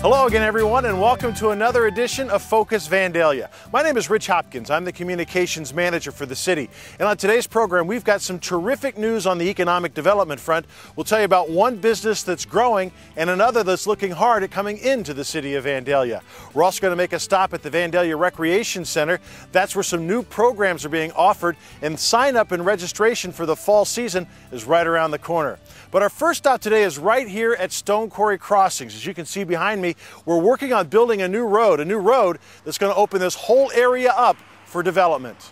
Hello again, everyone, and welcome to another edition of Focus Vandalia. My name is Rich Hopkins. I'm the communications manager for the city. And on today's program, we've got some terrific news on the economic development front. We'll tell you about one business that's growing and another that's looking hard at coming into the city of Vandalia. We're also going to make a stop at the Vandalia Recreation Center. That's where some new programs are being offered, and sign up and registration for the fall season is right around the corner. But our first stop today is right here at Stone Quarry Crossings. As you can see behind me, we're working on building a new road that's going to open this whole area up for development.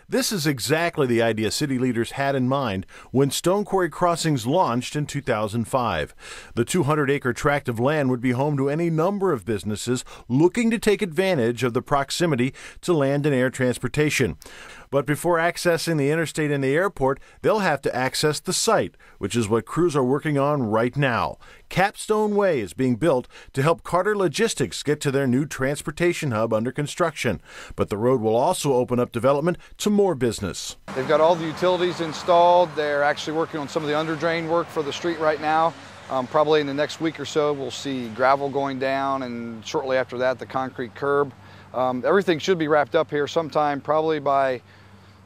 This is exactly the idea city leaders had in mind when Stone Quarry Crossings launched in 2005. The 200-acre tract of land would be home to any number of businesses looking to take advantage of the proximity to land and air transportation. But before accessing the interstate and the airport, they'll have to access the site, which is what crews are working on right now. Capstone Way is being built to help Carter Logistics get to their new transportation hub under construction. But the road will also open up development to more business. They've got all the utilities installed. They're actually working on some of the under drain work for the street right now. Probably in the next week or so, we'll see gravel going down, and shortly after that, the concrete curb. Everything should be wrapped up here sometime, probably by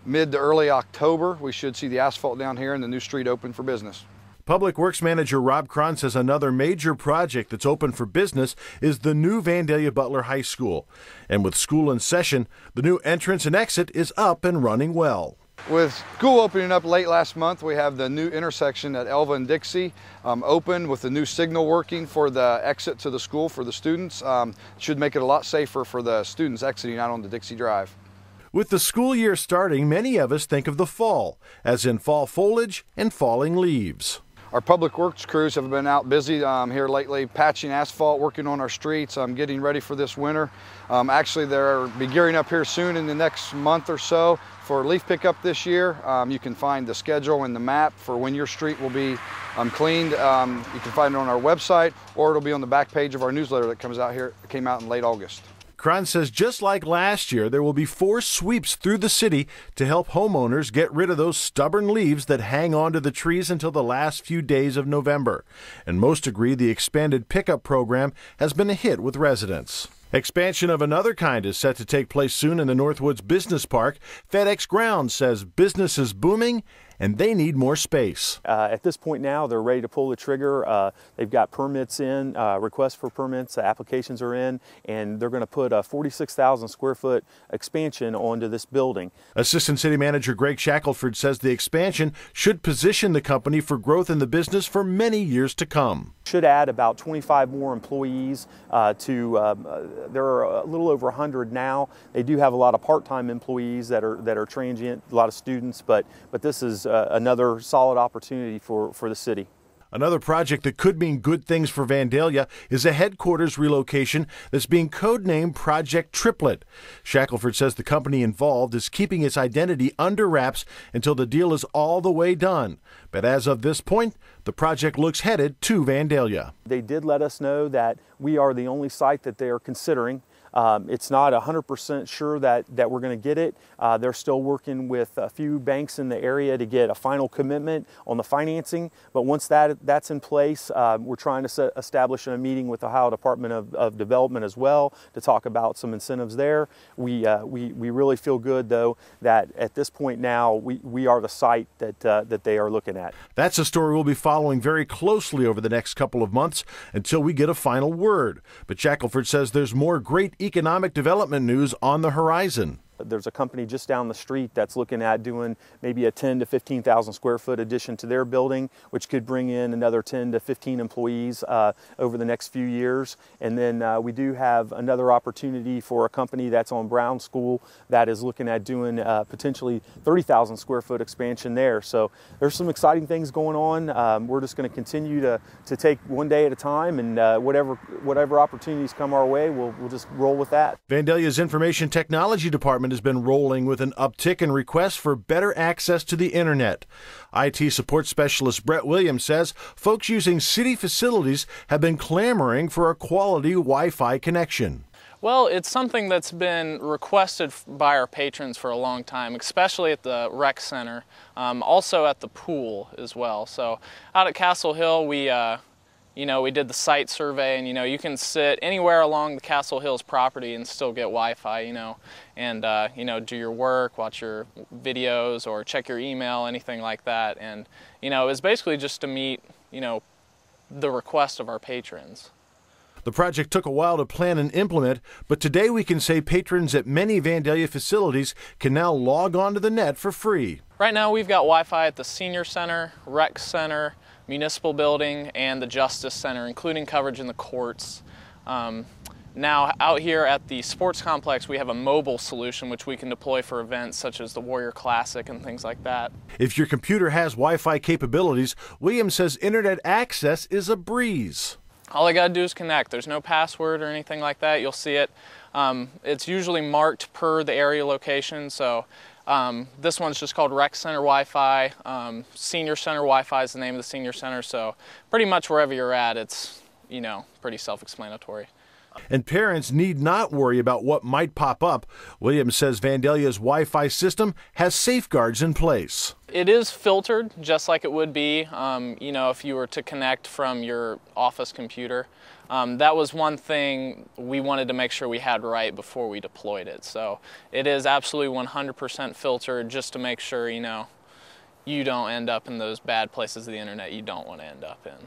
mid to early October. We should see the asphalt down here and the new street open for business. Public Works Manager Rob Cron says another major project that's open for business is the new Vandalia Butler High School. And with school in session, the new entrance and exit is up and running well. With school opening up late last month, we have the new intersection at Elva and Dixie open with the new signal working for the exit to the school for the students. Should make it a lot safer for the students exiting out on the Dixie Drive. With the school year starting, many of us think of the fall, as in fall foliage and falling leaves. Our public works crews have been out busy here lately, patching asphalt, working on our streets, getting ready for this winter. Actually, they'll be gearing up here soon in the next month or so for leaf pickup this year. You can find the schedule and the map for when your street will be cleaned. You can find it on our website, or it'll be on the back page of our newsletter that came out in late August. Cron says just like last year, there will be 4 sweeps through the city to help homeowners get rid of those stubborn leaves that hang onto the trees until the last few days of November. And most agree the expanded pickup program has been a hit with residents. Expansion of another kind is set to take place soon in the Northwoods Business Park. FedEx Ground says business is booming and they need more space. At this point now, they're ready to pull the trigger. They've got permits in, requests for permits, applications are in, and they're going to put a 46,000 square foot expansion onto this building. Assistant City Manager Greg Shackelford says the expansion should position the company for growth in the business for many years to come. Should add about 25 more employees there are a little over 100 now. They do have a lot of part-time employees that are transient, a lot of students, but this is another solid opportunity for the city. Another project that could mean good things for Vandalia is a headquarters relocation that's being codenamed Project Triplet. Shackelford says the company involved is keeping its identity under wraps until the deal is all the way done. But as of this point, the project looks headed to Vandalia. They did let us know that we are the only site that they are considering. It's not 100% sure that we're going to get it. They're still working with a few banks in the area to get a final commitment on the financing. But once that's in place, we're trying to establish a meeting with the Ohio Department of Development as well to talk about some incentives there. We really feel good, though, that at this point now we are the site that they are looking at. That's a story we'll be following very closely over the next couple of months until we get a final word. But Shackelford says there's more great economic development news on the horizon. There's a company just down the street that's looking at doing maybe a 10 to 15,000 square foot addition to their building, which could bring in another 10 to 15 employees over the next few years. And then we do have another opportunity for a company that's on Brown School that is looking at doing potentially 30,000 square foot expansion there. So there's some exciting things going on. We're just going to continue to take one day at a time, and whatever opportunities come our way, we'll just roll with that. Vandalia's Information Technology Department has been rolling with an uptick in requests for better access to the internet. IT support specialist Brett Williams says folks using city facilities have been clamoring for a quality Wi-Fi connection. Well, it's something that's been requested by our patrons for a long time, especially at the rec center, also at the pool as well. So out at Castle Hill, we we did the site survey, and you can sit anywhere along the Castle Hills property and still get Wi-Fi, and do your work, watch your videos, or check your email, anything like that. And it was basically just to meet the request of our patrons. The project took a while to plan and implement, but today we can say patrons at many Vandalia facilities can now log on to the net for free. Right now we've got Wi-Fi at the Senior Center, Rec Center, Municipal Building, and the Justice Center, including coverage in the courts. Now out here at the sports complex, we have a mobile solution which we can deploy for events such as the Warrior Classic and things like that. If your computer has Wi-Fi capabilities, Williams says internet access is a breeze. All I gotta do is connect. There's no password or anything like that. You'll see it. It's usually marked per the area location, so this one's just called Rec Center Wi-Fi. Senior Center Wi-Fi is the name of the Senior Center, so pretty much wherever you're at, it's, pretty self-explanatory. And parents need not worry about what might pop up. Williams says Vandalia's Wi-Fi system has safeguards in place. It is filtered just like it would be, if you were to connect from your office computer. That was one thing we wanted to make sure we had right before we deployed it. So it is absolutely 100% filtered just to make sure, you don't end up in those bad places of the internet you don't want to end up in.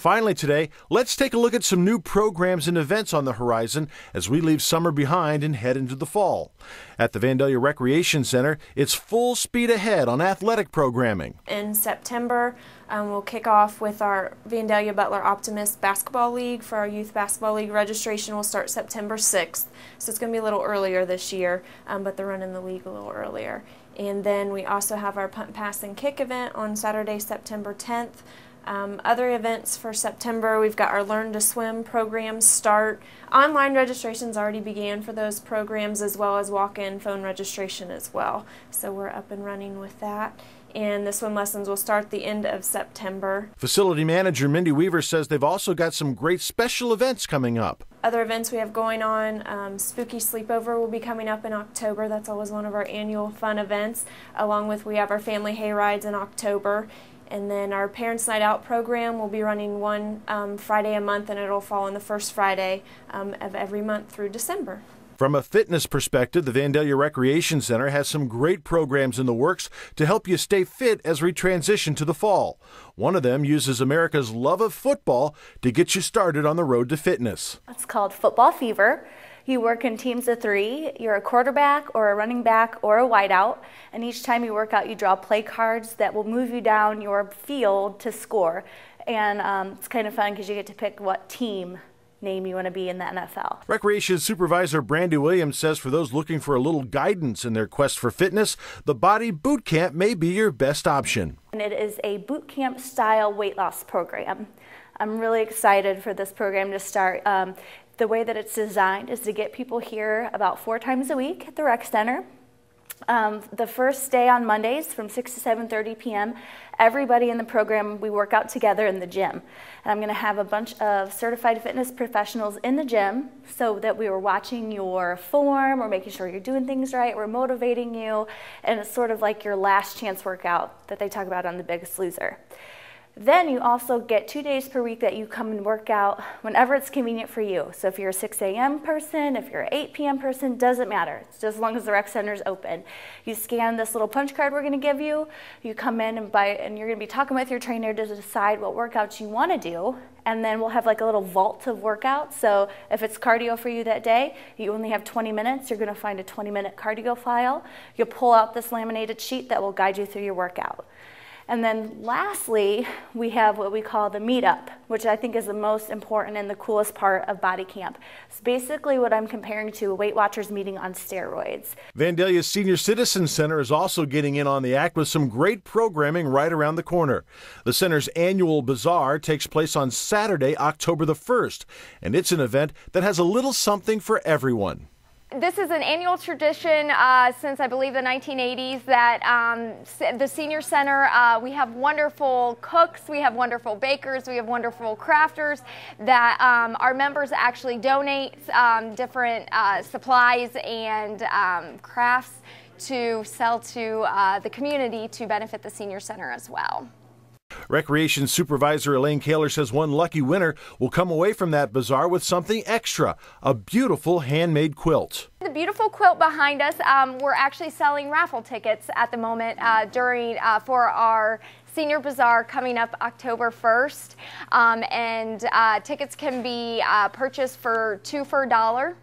Finally today, let's take a look at some new programs and events on the horizon as we leave summer behind and head into the fall. At the Vandalia Recreation Center, it's full speed ahead on athletic programming. In September, we'll kick off with our Vandalia Butler Optimist Basketball League. For our Youth Basketball League, registration will start September 6th, so it's going to be a little earlier this year, but they're running the league a little earlier. And then we also have our Punt, Pass, and Kick event on Saturday, September 10th. Other events for September, we've got our Learn to Swim programs start. Online registrations already began for those programs, as well as walk-in phone registration as well. So we're up and running with that. And the swim lessons will start the end of September. Facility manager Mindy Weaver says they've also got some great special events coming up. Other events we have going on, Spooky Sleepover will be coming up in October. That's always one of our annual fun events. Along with, we have our family hay rides in October. And then our Parents Night Out program will be running one Friday a month, and it'll fall on the first Friday of every month through December. From a fitness perspective, the Vandalia Recreation Center has some great programs in the works to help you stay fit as we transition to the fall. One of them uses America's love of football to get you started on the road to fitness. It's called Football Fever. You work in teams of 3. You're a quarterback or a running back or a wideout, and each time you work out, you draw play cards that will move you down your field to score. And it's kind of fun because you get to pick what team name you want to be in the NFL. Recreation Supervisor Brandy Williams says for those looking for a little guidance in their quest for fitness, the Body Boot Camp may be your best option. And it is a boot camp style weight loss program. I'm really excited for this program to start. The way that it's designed is to get people here about 4 times a week at the rec center. The first day on Mondays from 6 to 7:30 p.m., everybody in the program, we work out together in the gym. And I'm going to have a bunch of certified fitness professionals in the gym so that we are watching your form, we're making sure you're doing things right, we're motivating you, and it's sort of like your last chance workout that they talk about on The Biggest Loser. Then you also get 2 days per week that you come and work out whenever it's convenient for you. So if you're a 6 a.m. person, if you're an 8 p.m. person, doesn't matter. It's just as long as the rec center is open. You scan this little punch card we're going to give you. You come in and you're going to be talking with your trainer to decide what workouts you want to do. And then we'll have like a little vault of workouts. So if it's cardio for you that day, you only have 20 minutes. You're going to find a 20-minute cardio file. You'll pull out this laminated sheet that will guide you through your workout. And then lastly, we have what we call the meetup, which I think is the most important and the coolest part of Body Camp. It's basically what I'm comparing to a Weight Watchers meeting on steroids. Vandalia's Senior Citizen Center is also getting in on the act with some great programming right around the corner. The center's annual bazaar takes place on Saturday, October the 1st, and it's an event that has a little something for everyone. This is an annual tradition since I believe the 1980s that the Senior Center, we have wonderful cooks, we have wonderful bakers, we have wonderful crafters that our members actually donate different supplies and crafts to sell to the community to benefit the Senior Center as well. Recreation Supervisor Elaine Kaler says one lucky winner will come away from that bazaar with something extra, a beautiful handmade quilt. The beautiful quilt behind us, we're actually selling raffle tickets at the moment for our Senior Bazaar coming up October 1st. Tickets can be purchased for $2 for $1.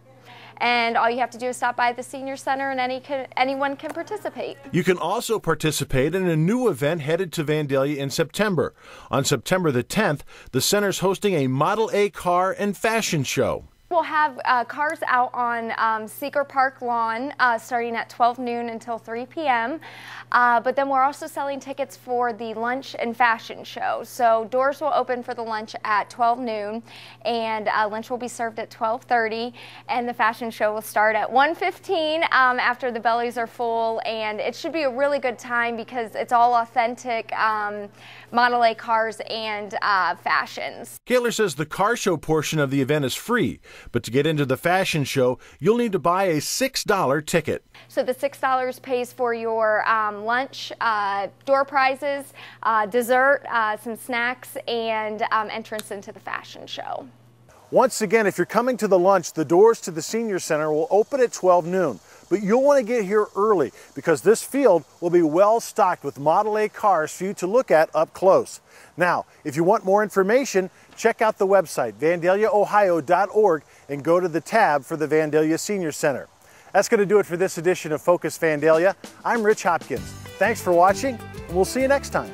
And all you have to do is stop by the Senior Center and anyone can participate. You can also participate in a new event headed to Vandalia in September. On September the 10th, the center's hosting a Model A car and fashion show. We'll have cars out on Seeker Park lawn starting at 12 noon until 3 p.m. But then we're also selling tickets for the lunch and fashion show. So doors will open for the lunch at 12 noon and lunch will be served at 12:30 and the fashion show will start at 1:15 after the bellies are full, and it should be a really good time because it's all authentic Model A cars and fashions. Kaler says the car show portion of the event is free. But to get into the fashion show, you'll need to buy a $6 ticket. So the $6 pays for your lunch, door prizes, dessert, some snacks, and entrance into the fashion show. Once again, if you're coming to the lunch, the doors to the Senior Center will open at 12 noon. But you'll want to get here early because this field will be well stocked with Model A cars for you to look at up close. Now, if you want more information, check out the website, vandaliaohio.org, and go to the tab for the Vandalia Senior Center. That's going to do it for this edition of Focus Vandalia. I'm Rich Hopkins. Thanks for watching, and we'll see you next time.